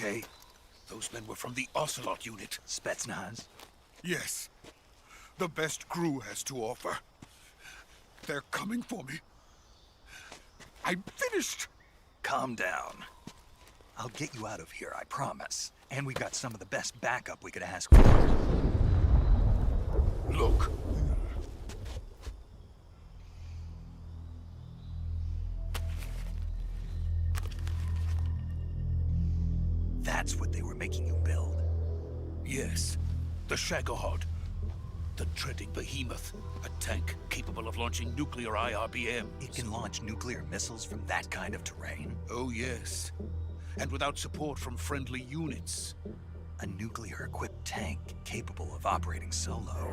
okay? Those men were from the Ocelot unit. Spetsnaz? Yes. The best crew has to offer. They're coming for me. I'm finished. Calm down. I'll get you out of here, I promise. And we got some of the best backup we could ask for. Look. That's what they were making you build. Yes. The Shagohod. The dreading behemoth. A tank capable of launching nuclear IRBMs. It can launch nuclear missiles from that kind of terrain? Oh, yes. And without support from friendly units. A nuclear-equipped tank capable of operating solo.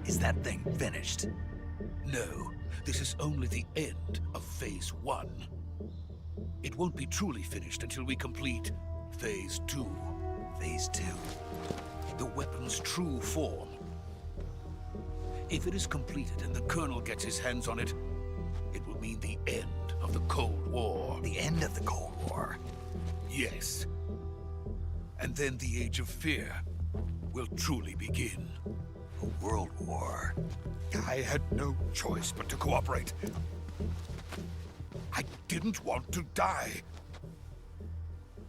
Is that thing finished? No, this is only the end of Phase 1. It won't be truly finished until we complete Phase 2. Phase 2? The weapon's true form. If it is completed and the Colonel gets his hands on it, it will mean the end of the Cold War. The end of the Cold War? Yes. And then the Age of Fear will truly begin. A world war? I had no choice but to cooperate. I didn't want to die.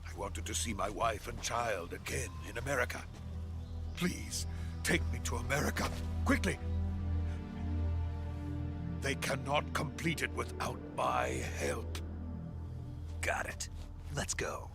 I wanted to see my wife and child again in America. Please, take me to America, quickly. They cannot complete it without my help. Got it. Let's go.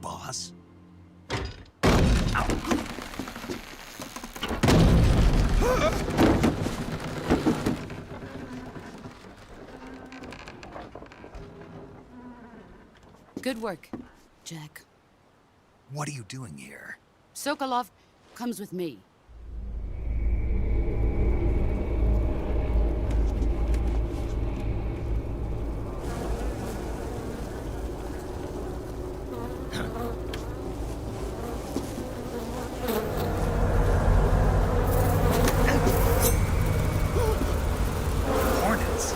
Boss? Good work, Jack. What are you doing here? Sokolov comes with me. Hornets?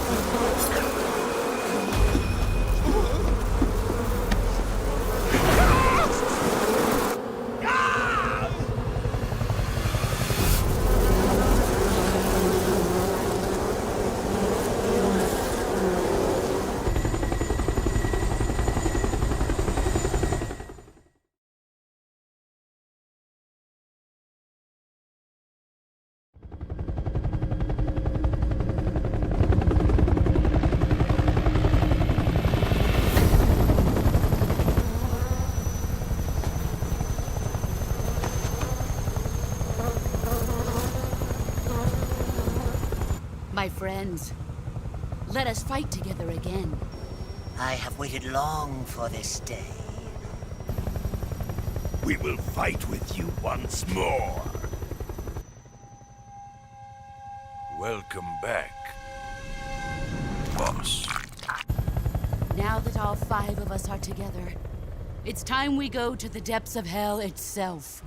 My friends, let us fight together again. I have waited long for this day. We will fight with you once more. Welcome back, boss. Now that all 5 of us are together, it's time we go to the depths of hell itself.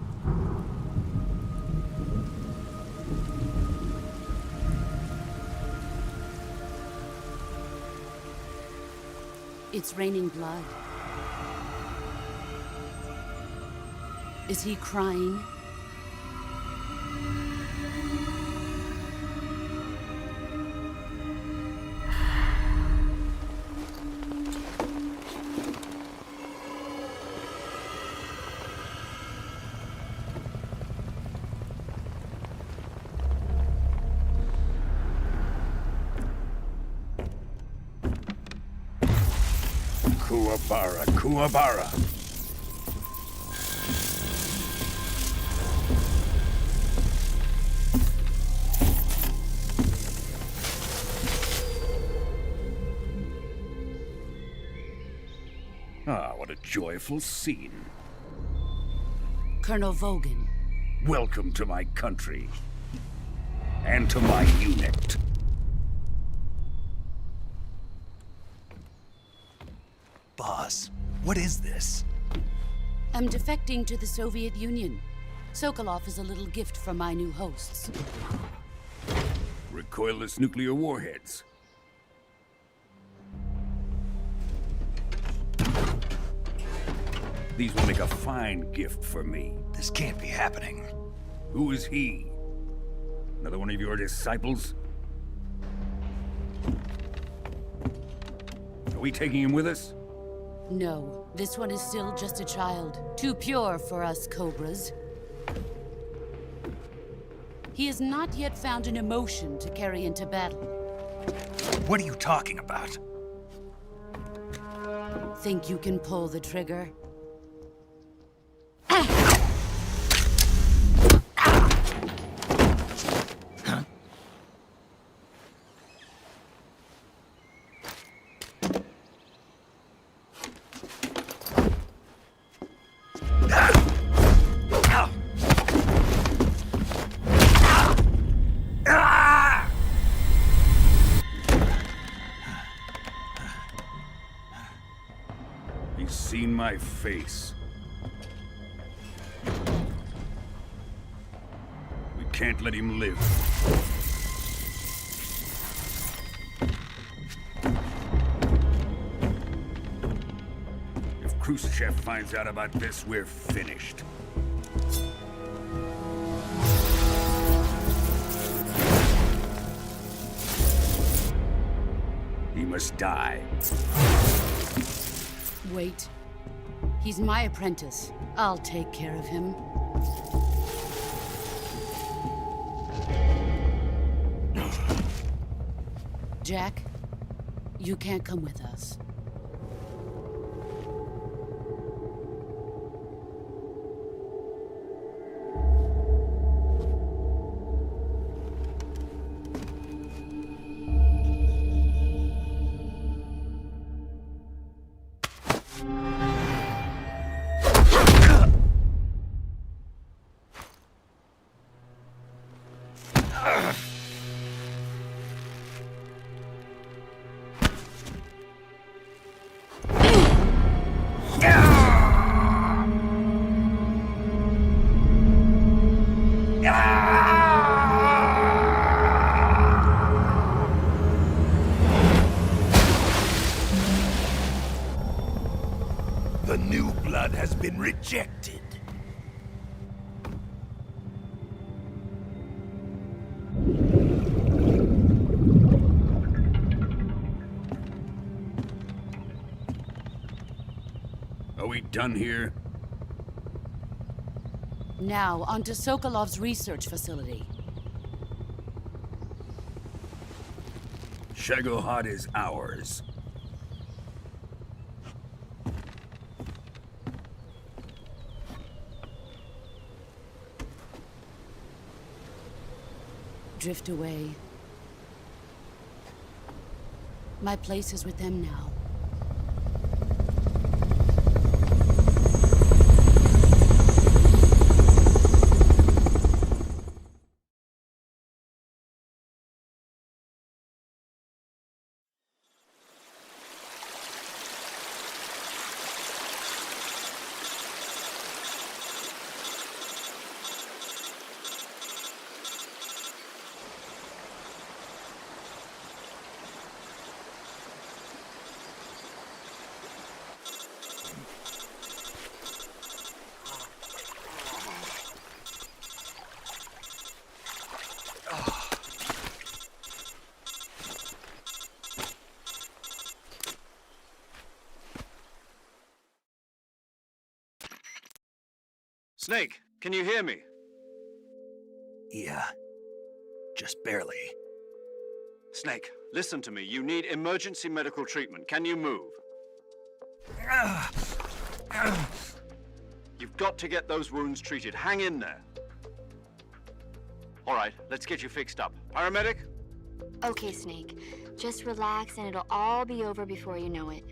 It's raining blood. Is he crying? Kuwabara, Kuwabara. Ah, what a joyful scene. Colonel Vogan. Welcome to my country. And to my unit. Boss, what is this? I'm defecting to the Soviet Union. Sokolov is a little gift from my new hosts. Recoilless nuclear warheads. These will make a fine gift for me. This can't be happening. Who is he? Another one of your disciples? Are we taking him with us? No, this one is still just a child. Too pure for us Cobras. He has not yet found an emotion to carry into battle. What are you talking about? Think you can pull the trigger? He's seen my face. We can't let him live. If Khrushchev finds out about this, we're finished. He must die. Wait. He's my apprentice. I'll take care of him. Jack, you can't come with us. The new blood has been rejected. Are we done here? Now, onto Sokolov's research facility. Shagohod is ours. Drift away. My place is with them now. Snake, can you hear me? Yeah. Just barely. Snake, listen to me. You need emergency medical treatment. Can you move? You've got to get those wounds treated. Hang in there. All right, let's get you fixed up. Paramedic? Okay, Snake. Just relax and it'll all be over before you know it.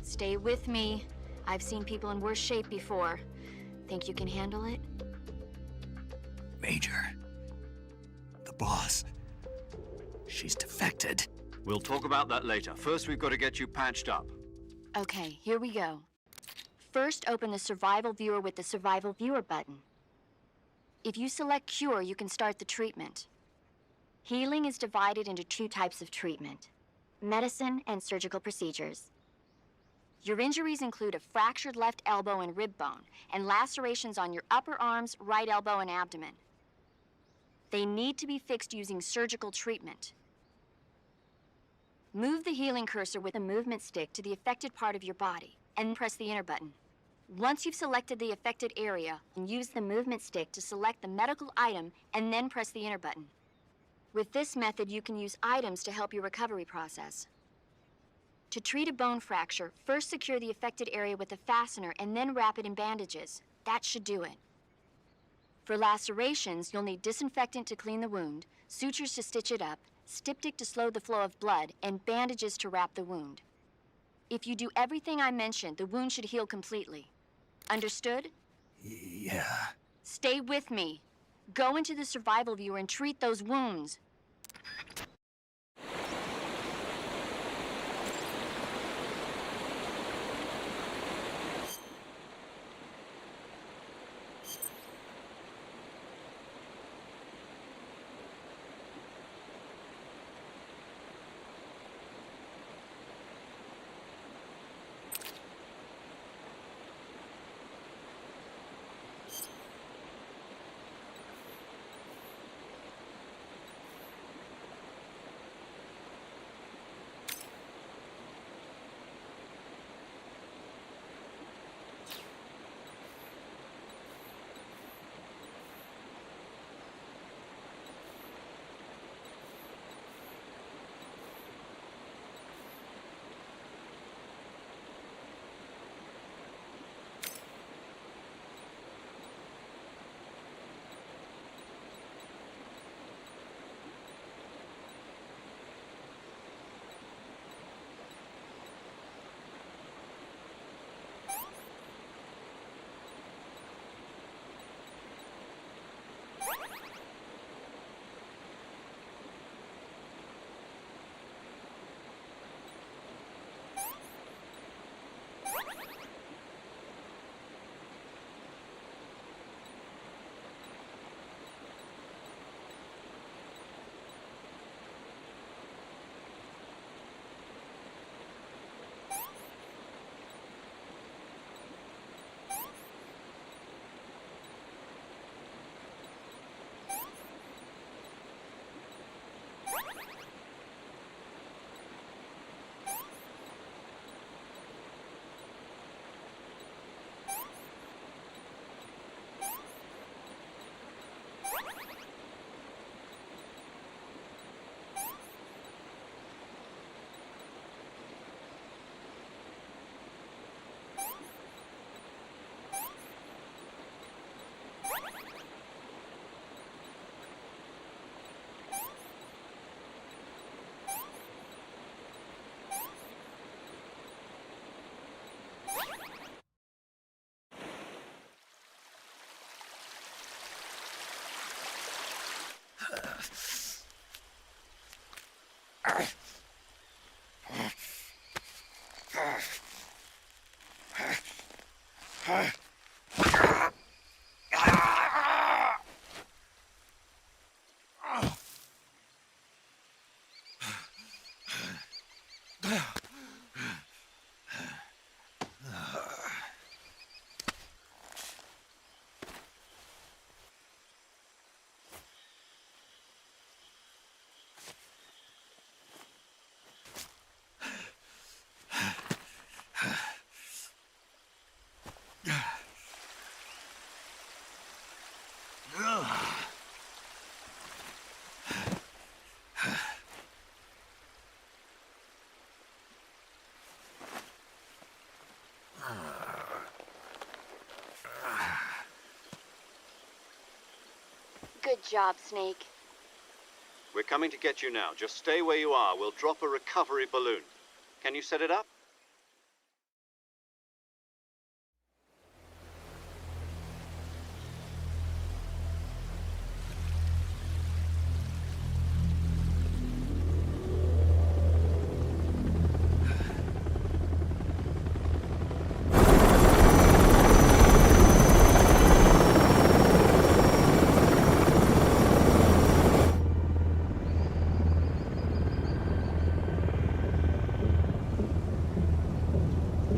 Stay with me. I've seen people in worse shape before. Think you can handle it? Major. The boss. She's defected. We'll talk about that later. First, we've got to get you patched up. Okay, here we go. First, open the Survival Viewer with the Survival Viewer button. If you select Cure, you can start the treatment. Healing is divided into two types of treatment: medicine and surgical procedures. Your injuries include a fractured left elbow and rib bone, and lacerations on your upper arms, right elbow, and abdomen. They need to be fixed using surgical treatment. Move the healing cursor with a movement stick to the affected part of your body, and press the enter button. Once you've selected the affected area, use the movement stick to select the medical item, and then press the enter button. With this method, you can use items to help your recovery process. To treat a bone fracture, first secure the affected area with a fastener and then wrap it in bandages. That should do it. For lacerations, you'll need disinfectant to clean the wound, sutures to stitch it up, styptic to slow the flow of blood, and bandages to wrap the wound. If you do everything I mentioned, the wound should heal completely. Understood? Yeah. Stay with me. Go into the Survival Viewer and treat those wounds. Good job, Snake. We're coming to get you now. Just stay where you are. We'll drop a recovery balloon. Can you set it up?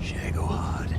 Shagohod.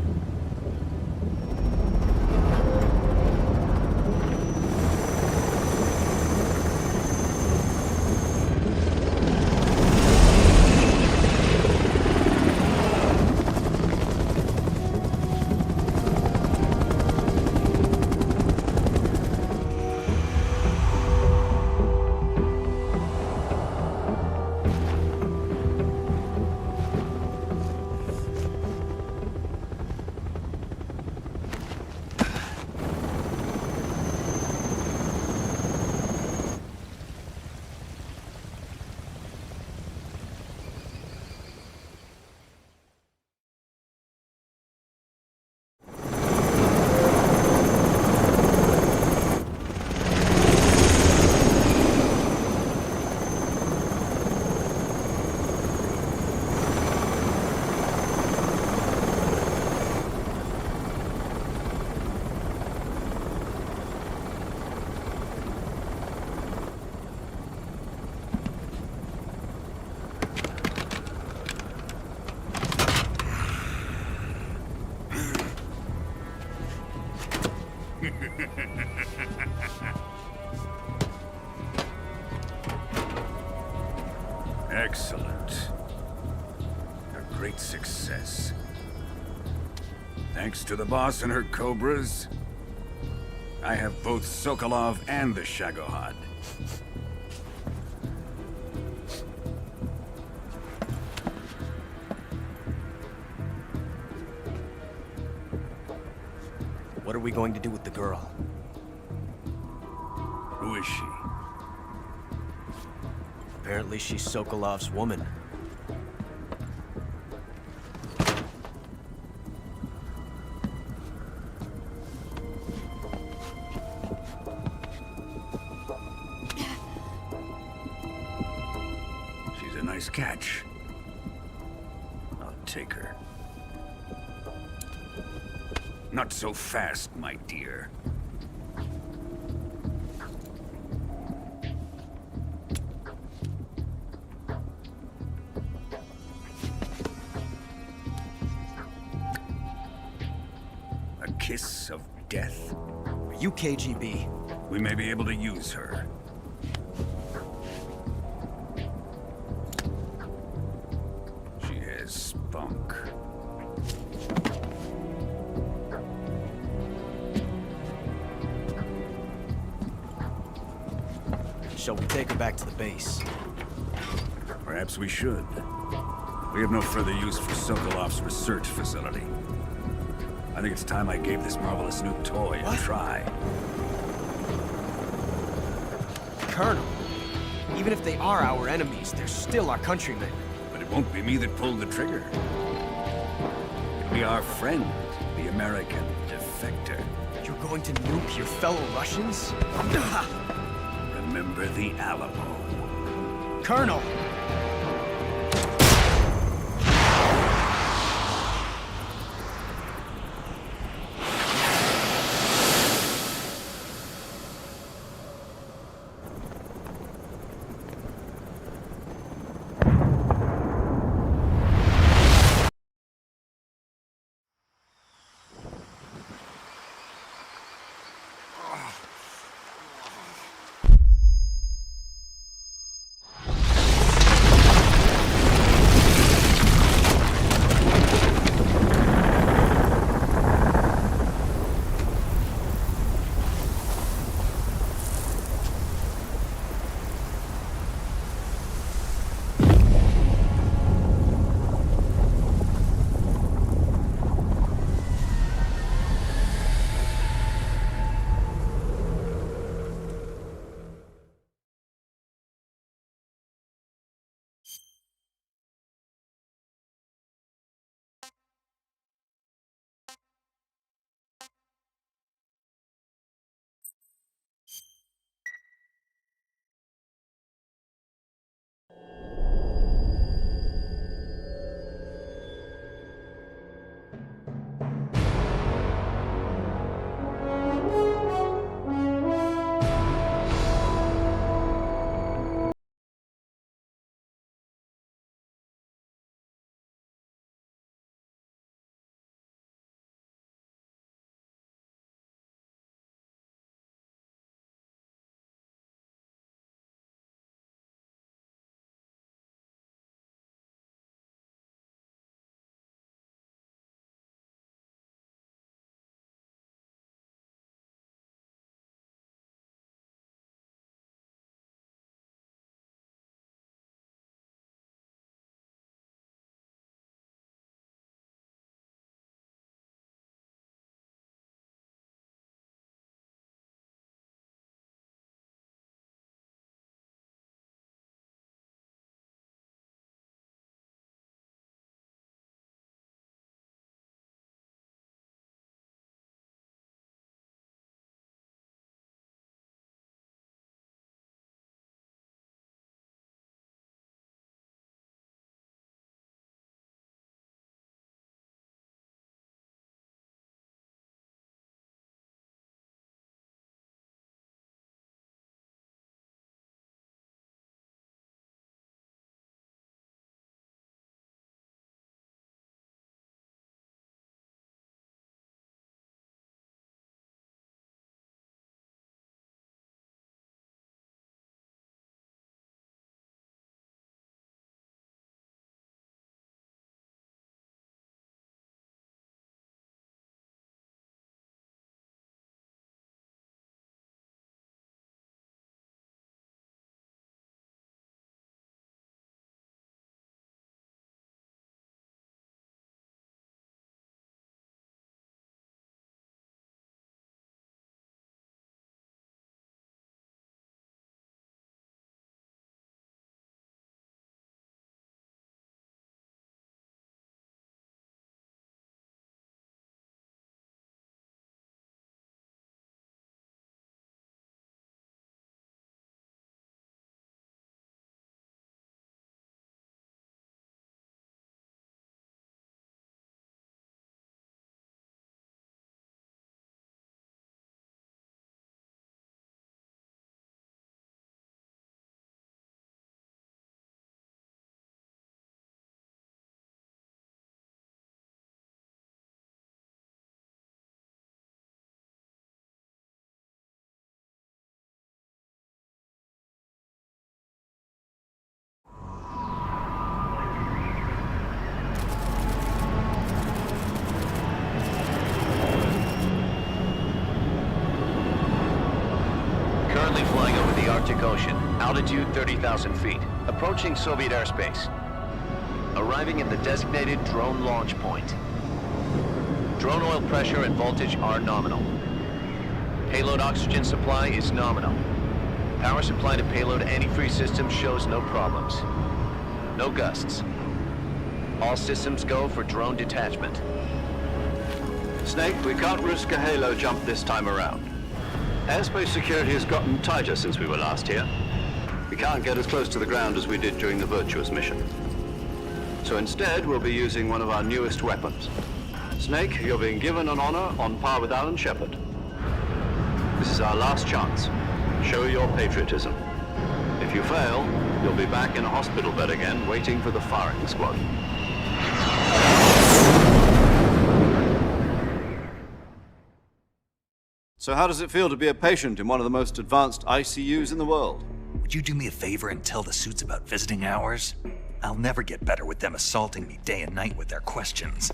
Excellent. A great success. Thanks to the boss and her cobras, I have both Sokolov and the Shagohod. What are we going to do with the girl? Who is she? Apparently she's Sokolov's woman. She's a nice catch. I'll take her. Not so fast, my dear. A kiss of death? Are you KGB? We may be able to use her. She has spunk. Shall we take her back to the base? Perhaps we should. We have no further use for Sokolov's research facility. I think it's time I gave this marvelous new toy a try. Colonel, even if they are our enemies, they're still our countrymen. But it won't be me that pulled the trigger. It'll be our friend, the American defector. You're going to nuke your fellow Russians? Remember the Alamo. Colonel! Currently flying over the Arctic Ocean. Altitude 30,000 feet. Approaching Soviet airspace. Arriving at the designated drone launch point. Drone oil pressure and voltage are nominal. Payload oxygen supply is nominal. Power supply to payload antifreeze system shows no problems. No gusts. All systems go for drone detachment. Snake, we can't risk a halo jump this time around. Airspace security has gotten tighter since we were last here. We can't get as close to the ground as we did during the Virtuous mission. So instead, we'll be using one of our newest weapons. Snake, you're being given an honor on par with Alan Shepard. This is our last chance. Show your patriotism. If you fail, you'll be back in a hospital bed again, waiting for the firing squad. So how does it feel to be a patient in one of the most advanced ICUs in the world? Would you do me a favor and tell the suits about visiting hours? I'll never get better with them assaulting me day and night with their questions.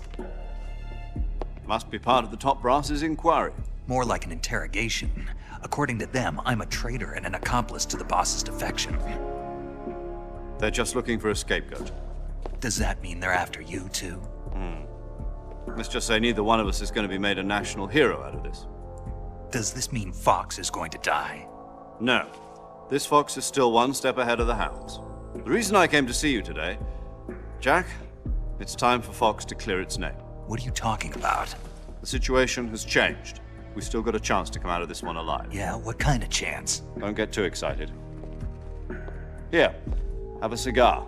Must be part of the top brass's inquiry. More like an interrogation. According to them, I'm a traitor and an accomplice to the boss's defection. They're just looking for a scapegoat. Does that mean they're after you, too? Let's just say neither one of us is going to be made a national hero out of this. Does this mean Fox is going to die? No. This fox is still one step ahead of the hounds. The reason I came to see you today, Jack, it's time for Fox to clear its name. What are you talking about? The situation has changed. We've still got a chance to come out of this one alive. Yeah, what kind of chance? Don't get too excited. Here, have a cigar.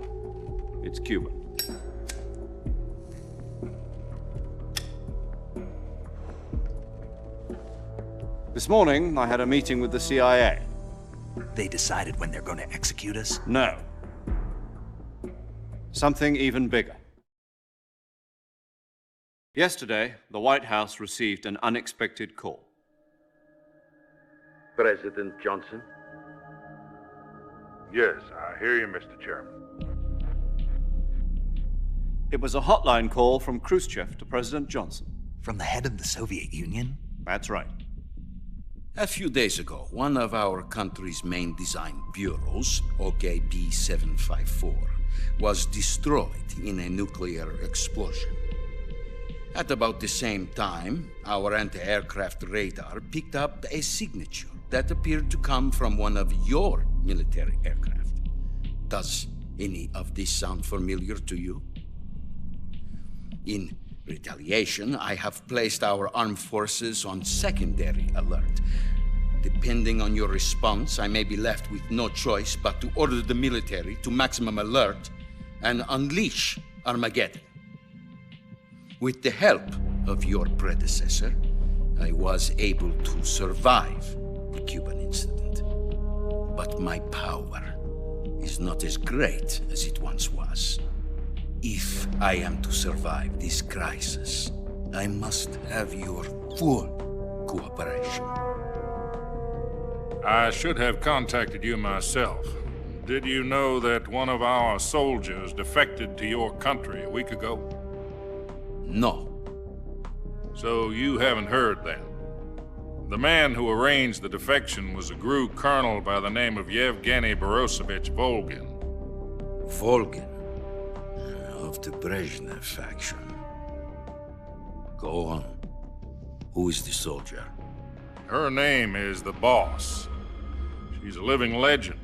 It's Cuban. This morning, I had a meeting with the CIA. They decided when they're going to execute us? No. Something even bigger. Yesterday, the White House received an unexpected call. President Johnson? Yes, I hear you, Mr. Chairman. It was a hotline call from Khrushchev to President Johnson. From the head of the Soviet Union? That's right. A few days ago, one of our country's main design bureaus, OKB 754, was destroyed in a nuclear explosion. At about the same time, our anti-aircraft radar picked up a signature that appeared to come from one of your military aircraft. Does any of this sound familiar to you? In retaliation, I have placed our armed forces on secondary alert. Depending on your response, I may be left with no choice but to order the military to maximum alert and unleash Armageddon. With the help of your predecessor, I was able to survive the Cuban incident. But my power is not as great as it once was. If I am to survive this crisis, I must have your full cooperation. I should have contacted you myself. Did you know that one of our soldiers defected to your country a week ago? No. So you haven't heard then. The man who arranged the defection was a GRU colonel by the name of Yevgeny Borisovich Volgin. Volgin? Of the Brezhnev faction. Go on. Who is the soldier? Her name is the Boss. She's a living legend.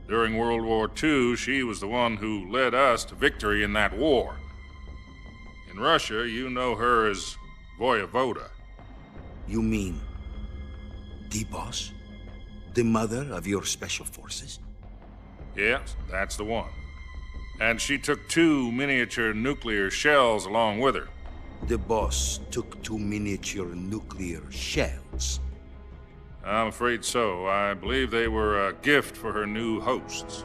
During World War II, she was the one who led us to victory in that war. In Russia, you know her as Voyevoda. You mean the Boss? The mother of your special forces? Yes, that's the one. And she took 2 miniature nuclear shells along with her. The Boss took 2 miniature nuclear shells? I'm afraid so. I believe they were a gift for her new hosts.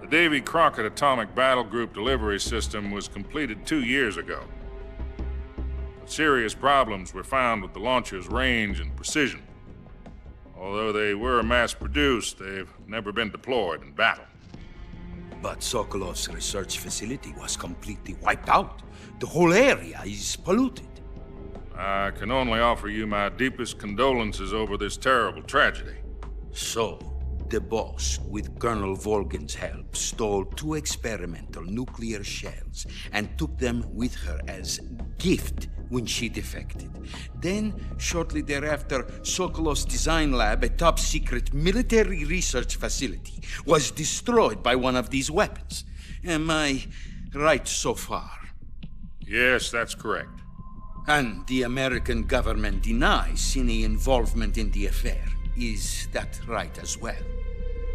The Davy Crockett Atomic Battle Group delivery system was completed 2 years ago. But serious problems were found with the launcher's range and precision. Although they were mass-produced, they've never been deployed in battle. But Sokolov's research facility was completely wiped out. The whole area is polluted. I can only offer you my deepest condolences over this terrible tragedy. So, the boss, with Colonel Volgin's help, stole 2 experimental nuclear shells and took them with her as gift when she defected. Then, shortly thereafter, Sokolov's design lab, a top-secret military research facility, was destroyed by one of these weapons. Am I right so far? Yes, that's correct. And the American government denies any involvement in the affair. Is that right as well?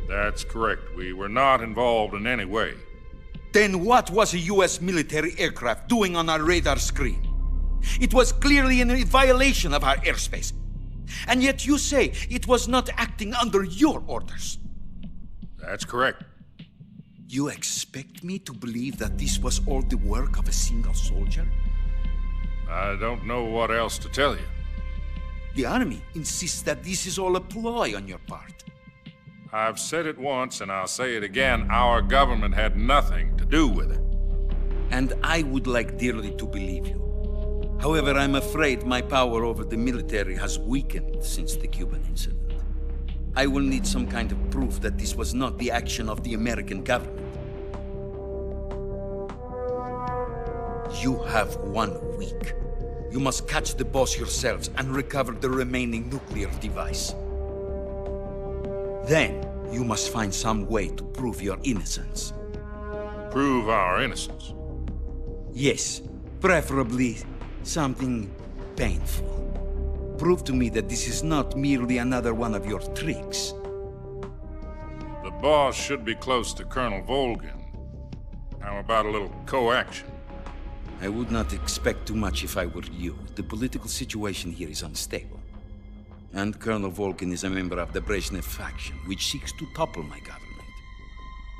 That's correct. We were not involved in any way. Then what was a U.S. military aircraft doing on our radar screen? It was clearly in violation of our airspace. And yet you say it was not acting under your orders. That's correct. You expect me to believe that this was all the work of a single soldier? I don't know what else to tell you. The Army insists that this is all a ploy on your part. I've said it once and I'll say it again. Our government had nothing to do with it. And I would like dearly to believe you. However, I'm afraid my power over the military has weakened since the Cuban incident. I will need some kind of proof that this was not the action of the American government. You have 1 week. You must catch the boss yourselves and recover the remaining nuclear device. Then, you must find some way to prove your innocence. Prove our innocence? Yes, preferably something painful. Prove to me that this is not merely another one of your tricks. The boss should be close to Colonel Volgin. How about a little co-action? I would not expect too much if I were you. The political situation here is unstable. And Colonel Volgin is a member of the Brezhnev faction, which seeks to topple my government.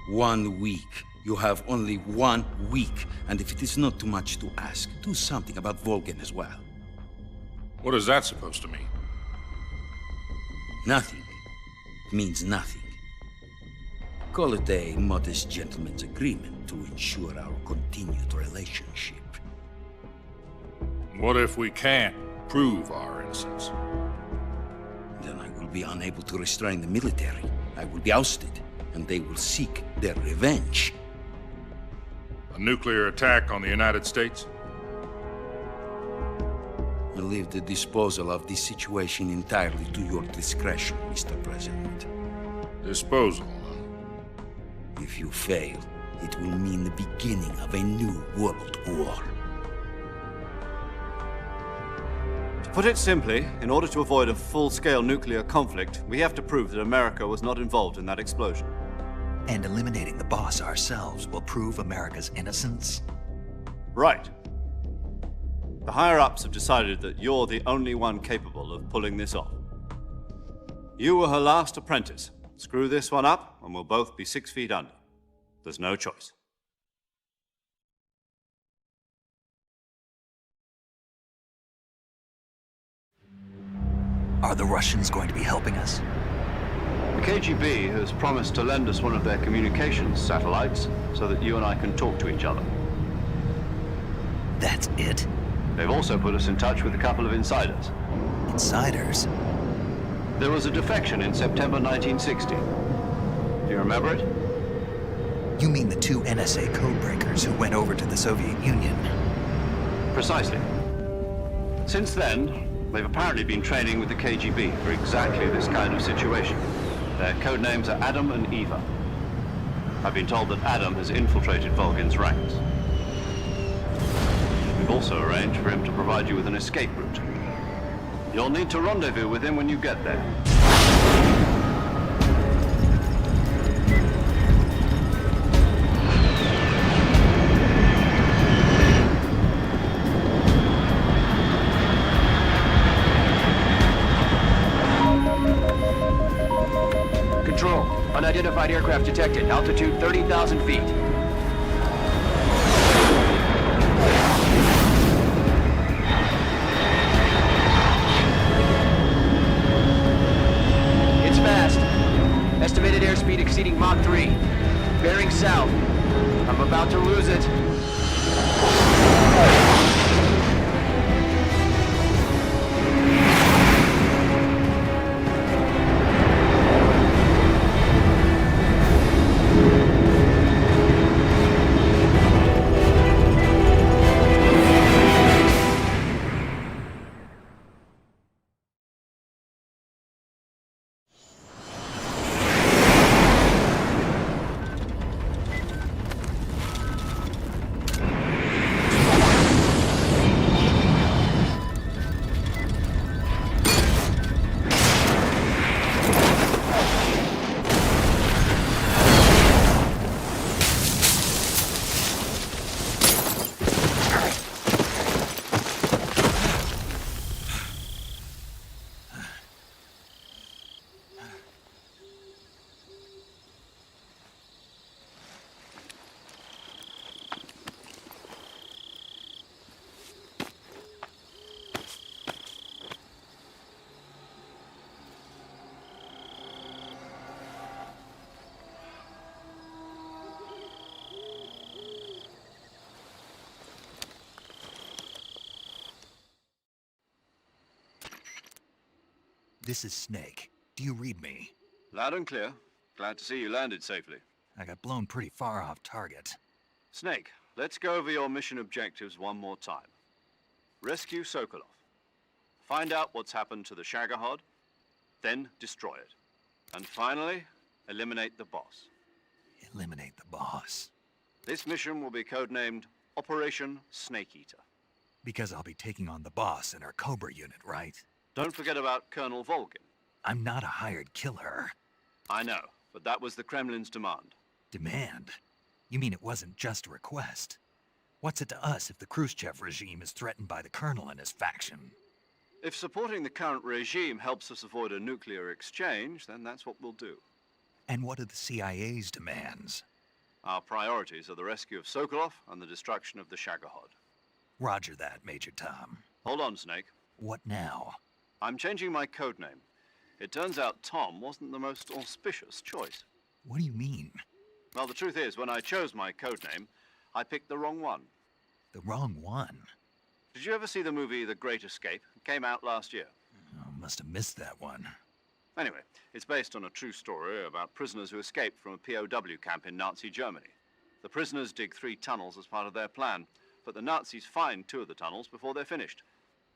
1 week. You have only 1 week. And if it is not too much to ask, do something about Volgin as well. What is that supposed to mean? Nothing. It means nothing. Call it a modest gentleman's agreement to ensure our continued relationship. What if we can't prove our innocence? Then I will be unable to restrain the military. I will be ousted, and they will seek their revenge. A nuclear attack on the United States? I leave the disposal of this situation entirely to your discretion, Mr. President. Disposal? If you fail, it will mean the beginning of a new world war. To put it simply, in order to avoid a full-scale nuclear conflict, we have to prove that America was not involved in that explosion. And eliminating the boss ourselves will prove America's innocence? Right. The higher-ups have decided that you're the only one capable of pulling this off. You were her last apprentice. Screw this one up, and we'll both be 6 feet under. There's no choice. Are the Russians going to be helping us? The KGB has promised to lend us one of their communications satellites so that you and I can talk to each other. That's it? They've also put us in touch with a couple of insiders. Insiders? There was a defection in September 1960. Do you remember it? You mean the 2 NSA codebreakers who went over to the Soviet Union? Precisely. Since then, they've apparently been training with the KGB for exactly this kind of situation. Their code names are Adam and Eva. I've been told that Adam has infiltrated Volgin's ranks. We've also arranged for him to provide you with an escape route. You'll need to rendezvous with him when you get there. Control, unidentified aircraft detected. Altitude 30,000 feet. It's fast. Estimated airspeed exceeding Mach 3. Bearing south. I'm about to lose it. This is Snake. Do you read me? Loud and clear. Glad to see you landed safely. I got blown pretty far off target. Snake, let's go over your mission objectives one more time. Rescue Sokolov. Find out what's happened to the Shagohod, then destroy it. And finally, eliminate the boss. Eliminate the boss. This mission will be codenamed Operation Snake Eater. Because I'll be taking on the boss in our Cobra unit, right? Don't forget about Colonel Volgin. I'm not a hired killer. I know, but that was the Kremlin's demand. Demand? You mean it wasn't just a request? What's it to us if the Khrushchev regime is threatened by the Colonel and his faction? If supporting the current regime helps us avoid a nuclear exchange, then that's what we'll do. And what are the CIA's demands? Our priorities are the rescue of Sokolov and the destruction of the Shagohod. Roger that, Major Tom. Hold on, Snake. What now? I'm changing my codename. It turns out Tom wasn't the most auspicious choice. What do you mean? Well, the truth is, when I chose my codename, I picked the wrong one. The wrong one? Did you ever see the movie The Great Escape? It came out last year. Oh, must have missed that one. Anyway, it's based on a true story about prisoners who escaped from a POW camp in Nazi Germany. The prisoners dig 3 tunnels as part of their plan, but the Nazis find 2 of the tunnels before they're finished.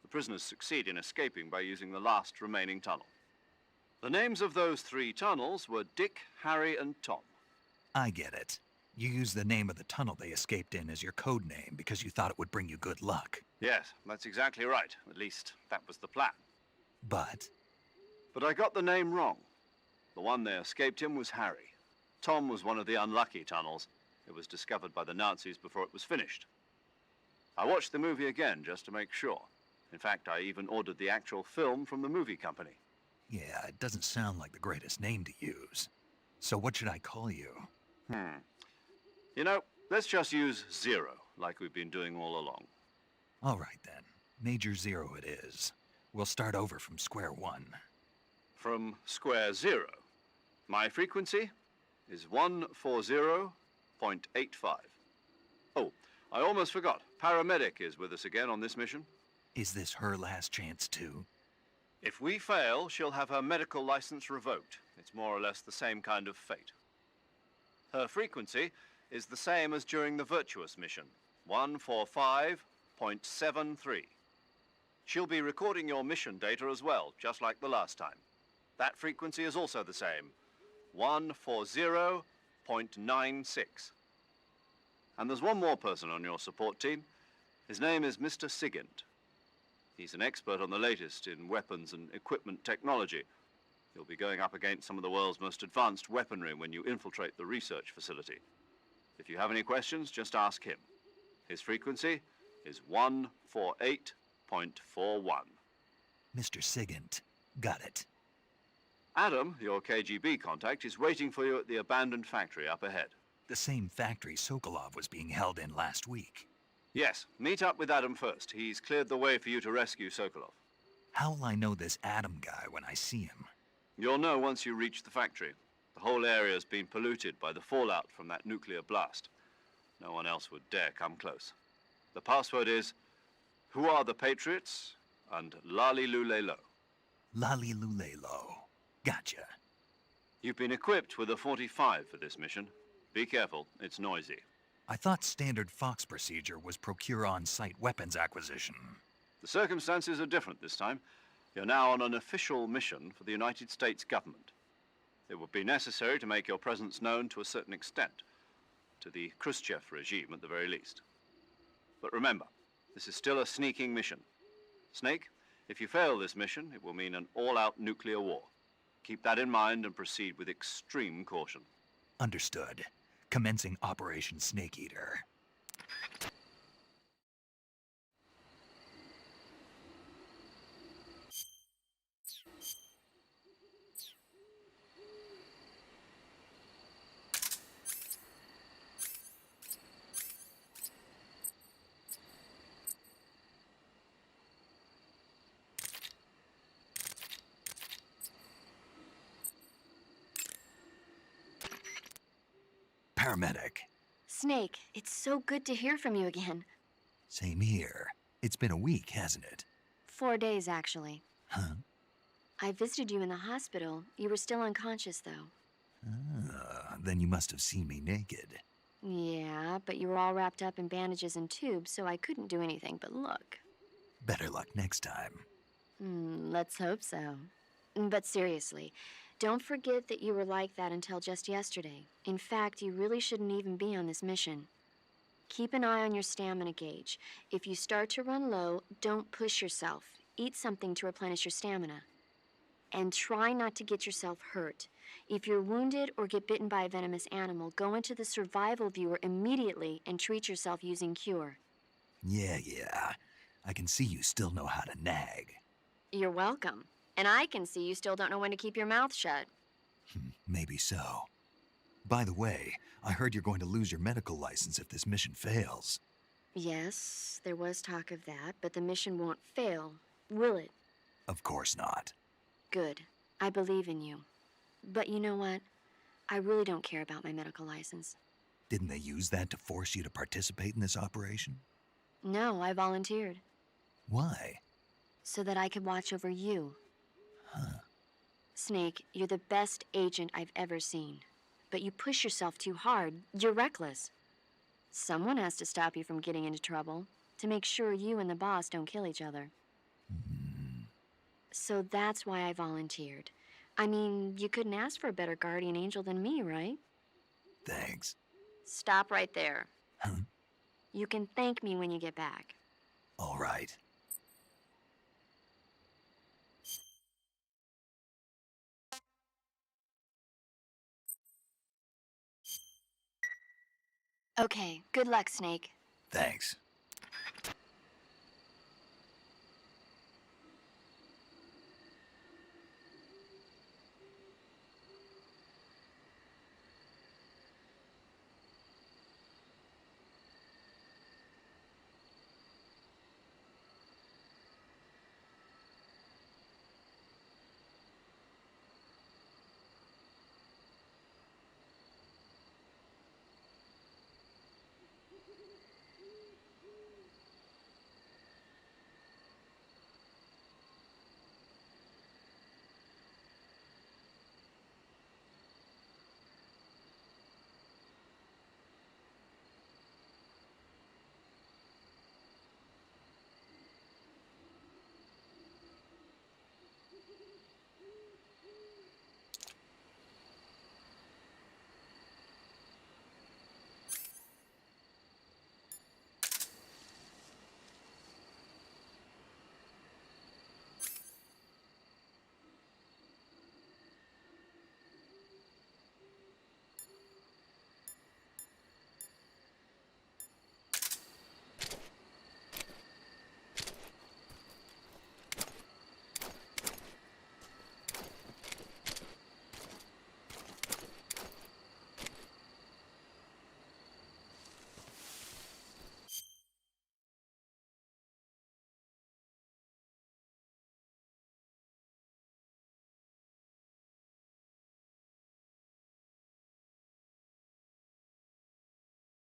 The prisoners succeed in escaping by using the last remaining tunnel. The names of those 3 tunnels were Dick, Harry, and Tom. I get it. You used the name of the tunnel they escaped in as your code name because you thought it would bring you good luck. Yes, that's exactly right. At least, that was the plan. But I got the name wrong. The one they escaped in was Harry. Tom was one of the unlucky tunnels. It was discovered by the Nazis before it was finished. I watched the movie again just to make sure. In fact, I even ordered the actual film from the movie company. yeah, it doesn't sound like the greatest name to use. So what should I call you? You know, let's just use Zero, like we've been doing all along. All right then. Major Zero it is. We'll start over from square one. From square 0. My frequency is 140.85. Oh, I almost forgot. Paramedic is with us again on this mission. Is this her last chance too? If we fail, she'll have her medical license revoked. It's more or less the same kind of fate. Her frequency is the same as during the Virtuous mission, 145.73. She'll be recording your mission data as well, just like the last time. That frequency is also the same, 140.96. And there's one more person on your support team. His name is Mr. Sigint. He's an expert on the latest in weapons and equipment technology. You'll be going up against some of the world's most advanced weaponry when you infiltrate the research facility. If you have any questions, just ask him. His frequency is 148.41. Mr. Sigint. Got it. Adam, your KGB contact, is waiting for you at the abandoned factory up ahead. The same factory Sokolov was being held in last week. Yes, meet up with Adam first. He's cleared the way for you to rescue Sokolov. How will I know this Adam guy when I see him? You'll know once you reach the factory. The whole area's been polluted by the fallout from that nuclear blast. No one else would dare come close. The password is, "Who are the Patriots?" and Lali Lule Lo. Lali Lule Lo. Gotcha. You've been equipped with a 45 for this mission. Be careful, it's noisy. I thought standard Fox procedure was procure on-site weapons acquisition. The circumstances are different this time. You're now on an official mission for the United States government. It would be necessary to make your presence known to a certain extent, to the Khrushchev regime at the very least. But remember, this is still a sneaking mission. Snake, if you fail this mission, it will mean an all-out nuclear war. Keep that in mind and proceed with extreme caution. Understood. Commencing Operation Snake Eater. Paramedic. Snake, it's so good to hear from you again. Same here. It's been a week, hasn't it? 4 days, actually. Huh? I visited you in the hospital. You were still unconscious, though. Then you must have seen me naked. Yeah, but you were all wrapped up in bandages and tubes, so I couldn't do anything but look. Better luck next time. Let's hope so. But seriously, don't forget that you were like that until just yesterday. In fact, you really shouldn't even be on this mission. Keep an eye on your stamina gauge. If you start to run low, don't push yourself. Eat something to replenish your stamina. And try not to get yourself hurt. If you're wounded or get bitten by a venomous animal, go into the survival viewer immediately and treat yourself using Cure. Yeah. I can see you still know how to nag. You're welcome. And I can see you still don't know when to keep your mouth shut. Maybe so. By the way, I heard you're going to lose your medical license if this mission fails. Yes, there was talk of that, but the mission won't fail, will it? Of course not. Good. I believe in you. But you know what? I really don't care about my medical license. Didn't they use that to force you to participate in this operation? No, I volunteered. Why? So that I could watch over you. Huh. Snake, you're the best agent I've ever seen. But you push yourself too hard. You're reckless. Someone has to stop you from getting into trouble, to make sure you and the boss don't kill each other. So that's why I volunteered. I mean, you couldn't ask for a better guardian angel than me, right? Thanks. Stop right there. Huh? You can thank me when you get back. All right. Okay, good luck, Snake. Thanks.